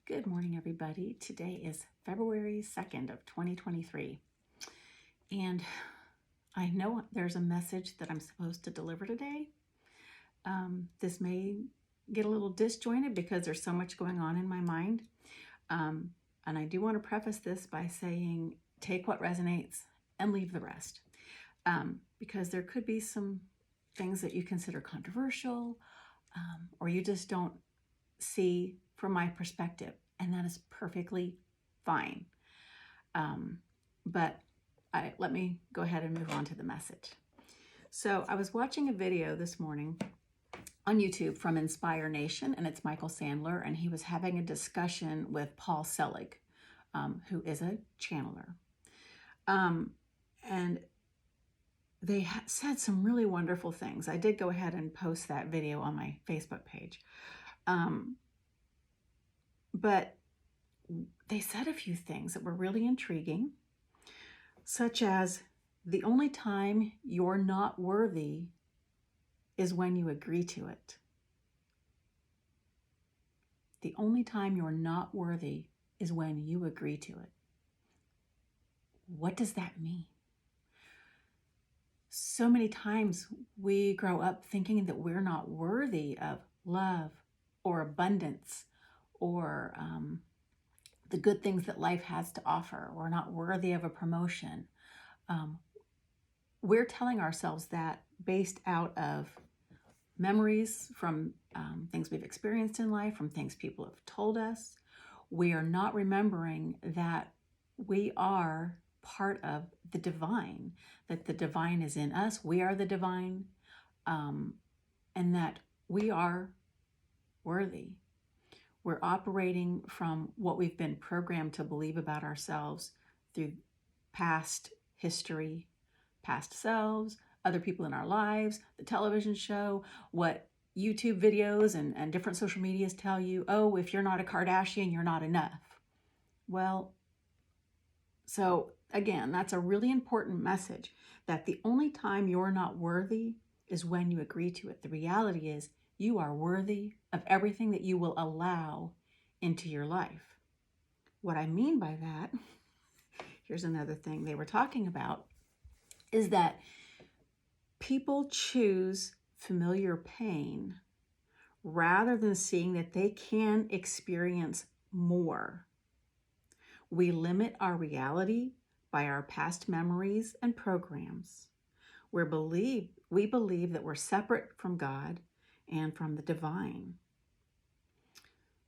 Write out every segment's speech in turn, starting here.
Good morning, everybody. Today is February 2nd of 2023. And I know there's a message that I'm supposed to deliver today. This may get a little disjointed because there's so much going on in my mind. And I do want to preface this by saying, take what resonates and leave the rest. Because there could be some things that you consider controversial, or you just don't see from my perspective, and that is perfectly fine. But let me go ahead and move on to the message. So I was watching a video this morning on YouTube from Inspire Nation, and it's Michael Sandler, and he was having a discussion with Paul Selig, who is a channeler. And they said some really wonderful things. I did go ahead and post that video on my Facebook page. But they said a few things that were really intriguing, such as the only time you're not worthy is when you agree to it. The only time you're not worthy is when you agree to it. What does that mean? So many times we grow up thinking that we're not worthy of love or abundance or the good things that life has to offer. We're not worthy of a promotion. We're telling ourselves that based out of memories from things we've experienced in life, from things people have told us. We are not remembering that we are part of the divine, that the divine is in us. We are the divine, and that we are worthy. We're operating from what we've been programmed to believe about ourselves through past history, past selves, other people in our lives, the television show, what YouTube videos and different social medias tell you. Oh, if you're not a Kardashian, you're not enough. Well, so again, that's a really important message, that the only time you're not worthy is when you agree to it. The reality is, you are worthy of everything that you will allow into your life. What I mean by that, here's another thing they were talking about, is that people choose familiar pain rather than seeing that they can experience more. We limit our reality by our past memories and programs. We believe that we're separate from God and from the divine.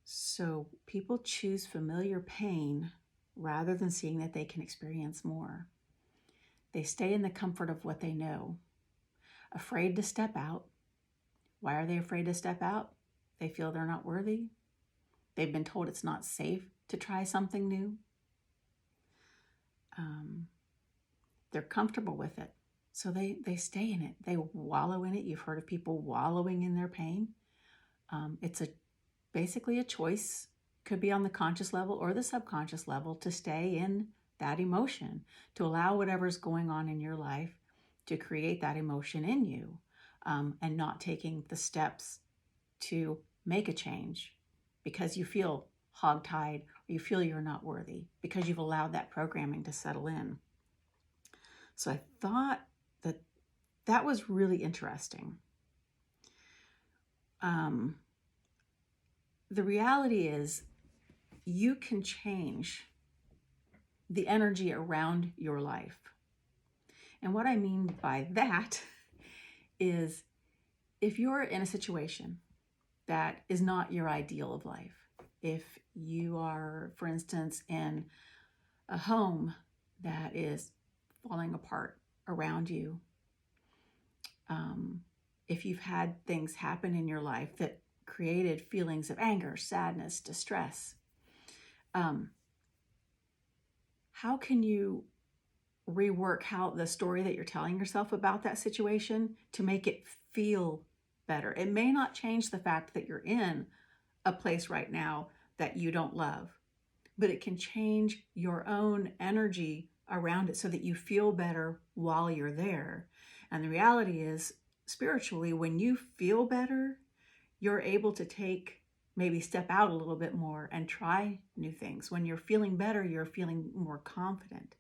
So people choose familiar pain rather than seeing that they can experience more. They stay in the comfort of what they know, afraid to step out. Why are they afraid to step out? They feel they're not worthy. They've been told it's not safe to try something new. They're comfortable with it. So they stay in it. They wallow in it. You've heard of people wallowing in their pain. It's basically a choice. Could be on the conscious level or the subconscious level to stay in that emotion, to allow whatever's going on in your life to create that emotion in you, and not taking the steps to make a change because you feel hogtied or you feel you're not worthy because you've allowed that programming to settle in. So I thought that was really interesting. The reality is, you can change the energy around your life. And what I mean by that is, if you're in a situation that is not your ideal of life, if you are, for instance, in a home that is falling apart around you, if you've had things happen in your life that created feelings of anger, sadness, distress, how can you rework the story that you're telling yourself about that situation to make it feel better? It may not change the fact that you're in a place right now that you don't love, but it can change your own energy around it so that you feel better while you're there. And the reality is, spiritually, when you feel better, you're able to take maybe step out a little bit more and try new things. When you're feeling better, you're feeling more confident.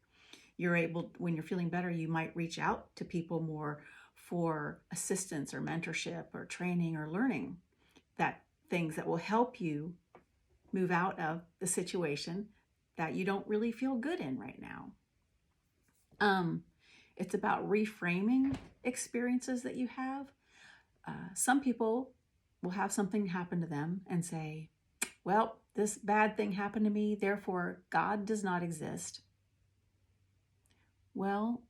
When you're feeling better, you might reach out to people more for assistance or mentorship or training or learning that things that will help you move out of the situation that you don't really feel good in right now. It's about reframing experiences that you have. Some people will have something happen to them and say, well, this bad thing happened to me, therefore God does not exist. Well,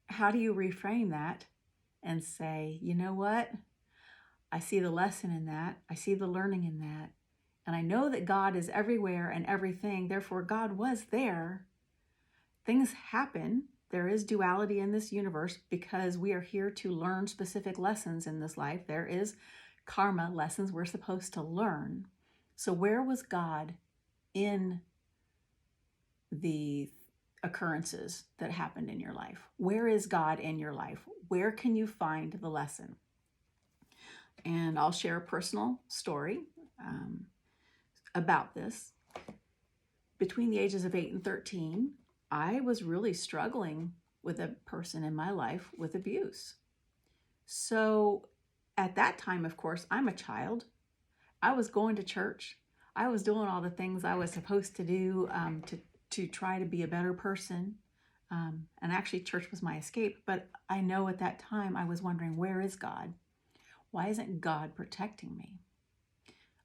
how do you reframe that and say, you know what? I see the lesson in that. I see the learning in that. And I know that God is everywhere and everything. Therefore, God was there. Things happen. There is duality in this universe because we are here to learn specific lessons in this life. There is karma lessons we're supposed to learn. So where was God in the occurrences that happened in your life? Where is God in your life? Where can you find the lesson? And I'll share a personal story about this. Between the ages of 8 and 13, I was really struggling with a person in my life with abuse. So at that time, of course, I'm a child. I was going to church. I was doing all the things I was supposed to do to try to be a better person. And actually, church was my escape. But I know at that time, I was wondering, where is God? Why isn't God protecting me?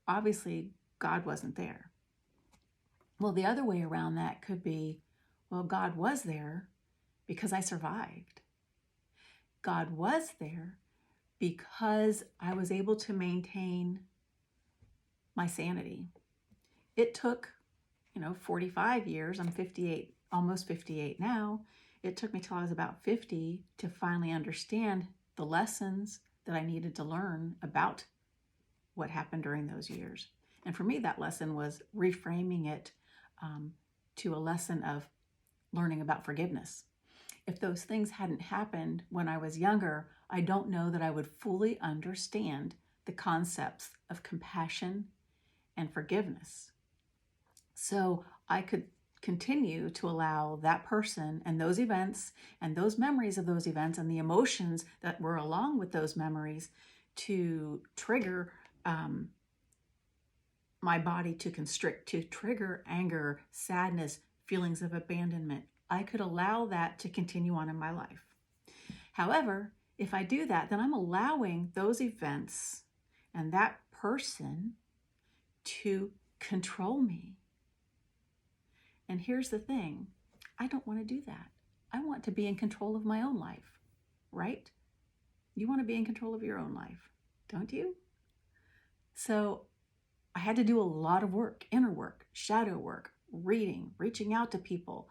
Obviously, God wasn't there. Well, the other way around that could be, well, God was there because I survived. God was there because I was able to maintain my sanity. It took, 45 years. I'm 58, almost 58 now. It took me till I was about 50 to finally understand the lessons that I needed to learn about what happened during those years. And for me, that lesson was reframing it to a lesson of learning about forgiveness. If those things hadn't happened when I was younger, I don't know that I would fully understand the concepts of compassion and forgiveness. So I could continue to allow that person and those events and those memories of those events and the emotions that were along with those memories to trigger my body to constrict, to trigger anger, sadness, feelings of abandonment. I could allow that to continue on in my life. However, if I do that, then I'm allowing those events and that person to control me. And here's the thing, I don't want to do that. I want to be in control of my own life, right? You want to be in control of your own life, don't you? So I had to do a lot of work, inner work, shadow work, reading, reaching out to people.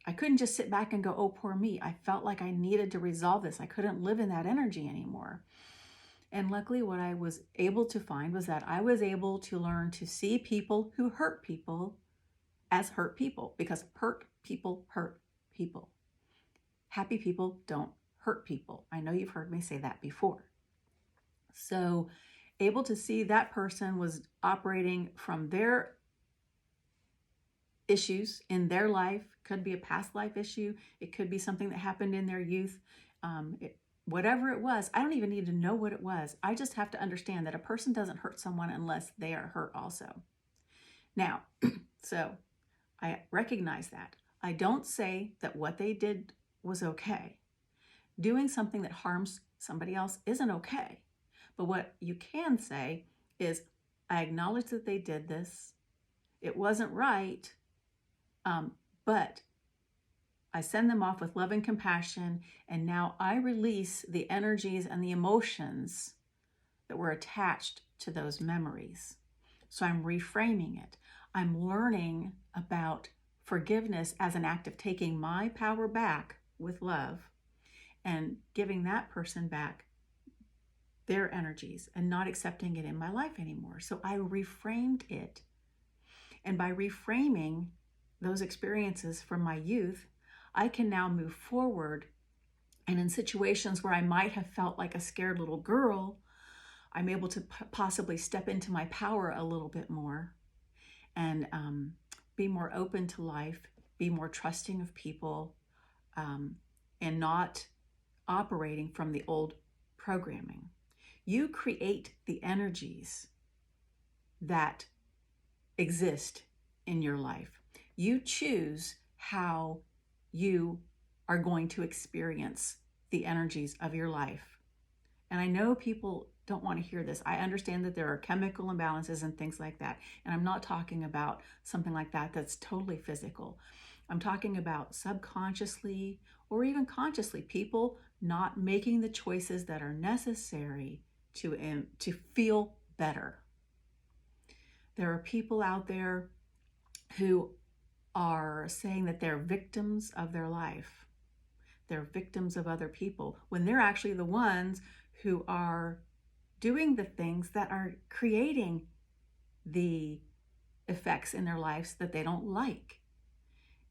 I couldn't just sit back and go, oh, poor me. I felt like I needed to resolve this. I couldn't live in that energy anymore. And luckily, what I was able to find was that I was able to learn to see people who hurt people as hurt people, because hurt people hurt people. Happy people don't hurt people. I know you've heard me say that before. So able to see that person was operating from their issues in their life. Could be a past life issue. It could be something that happened in their youth. Whatever it was, I don't even need to know what it was. I just have to understand that a person doesn't hurt someone unless they are hurt also. Now, so I recognize that. I don't say that what they did was okay. Doing something that harms somebody else isn't okay. But what you can say is, I acknowledge that they did this. It wasn't right, but I send them off with love and compassion, and now I release the energies and the emotions that were attached to those memories. So I'm reframing it. I'm learning about forgiveness as an act of taking my power back with love and giving that person back their energies and not accepting it in my life anymore. So I reframed it. And by reframing those experiences from my youth, I can now move forward. And in situations where I might have felt like a scared little girl, I'm able to possibly step into my power a little bit more and be more open to life, be more trusting of people, and not operating from the old programming. You create the energies that exist in your life. You choose how you are going to experience the energies of your life. And I know people don't want to hear this. I understand that there are chemical imbalances and things like that. And I'm not talking about something like that that's totally physical. I'm talking about subconsciously or even consciously, people not making the choices that are necessary to feel better. There are people out there who are saying that they're victims of their life. They're victims of other people when they're actually the ones who are doing the things that are creating the effects in their lives that they don't like.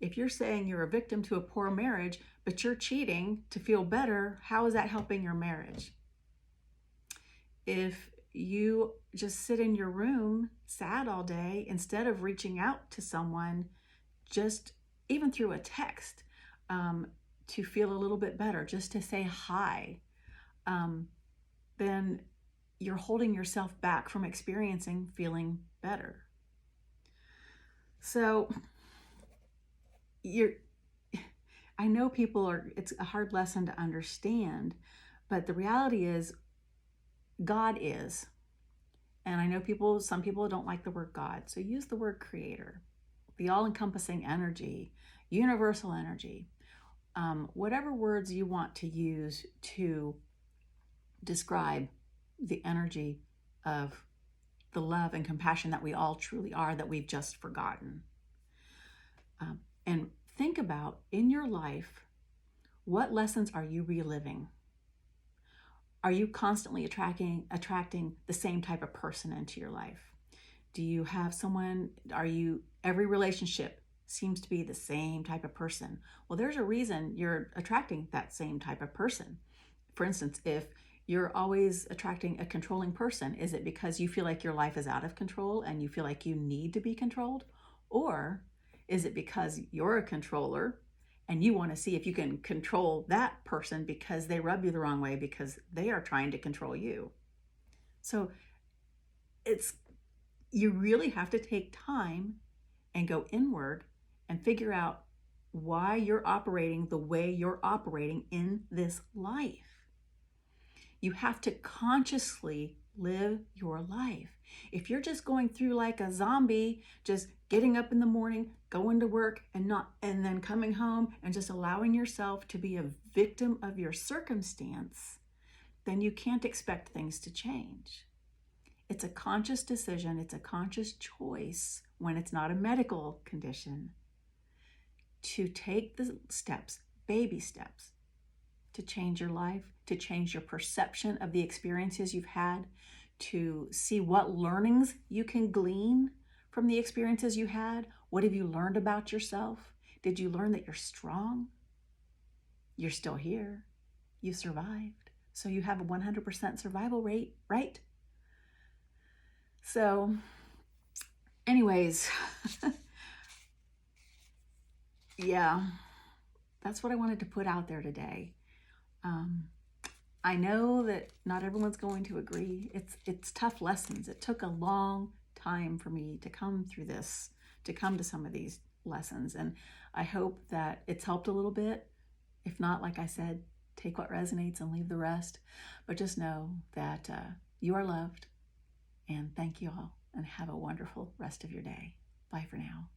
If you're saying you're a victim to a poor marriage, but you're cheating to feel better, how is that helping your marriage? If you just sit in your room sad all day instead of reaching out to someone, just even through a text, to feel a little bit better, just to say hi, then you're holding yourself back from experiencing feeling better. So I know it's a hard lesson to understand, but the reality is God is. And I know some people don't like the word God, so use the word creator, the all-encompassing energy, universal energy, whatever words you want to use to describe the energy of the love and compassion that we all truly are, that we've just forgotten. And think about, in your life, what lessons are you reliving? Are you constantly attracting the same type of person into your life? Do you have every relationship seems to be the same type of person? Well, there's a reason you're attracting that same type of person. For instance, if you're always attracting a controlling person, is it because you feel like your life is out of control and you feel like you need to be controlled? Or is it because you're a controller and you want to see if you can control that person because they rub you the wrong way because they are trying to control you? So you really have to take time and go inward and figure out why you're operating the way you're operating in this life. You have to consciously live your life. If you're just going through like a zombie, just getting up in the morning, going to work, and then coming home and just allowing yourself to be a victim of your circumstance, then you can't expect things to change. It's a conscious decision, it's a conscious choice when it's not a medical condition, to take the steps, baby steps, to change your life, to change your perception of the experiences you've had, to see what learnings you can glean from the experiences you had. What have you learned about yourself? Did you learn that you're strong? You're still here. You survived. So you have a 100% survival rate, right? So anyways, yeah, that's what I wanted to put out there today. I know that not everyone's going to agree. It's tough lessons. It took a long time for me to come through this, to come to some of these lessons. And I hope that it's helped a little bit. If not, like I said, take what resonates and leave the rest. But just know that you are loved. And thank you all, and have a wonderful rest of your day. Bye for now.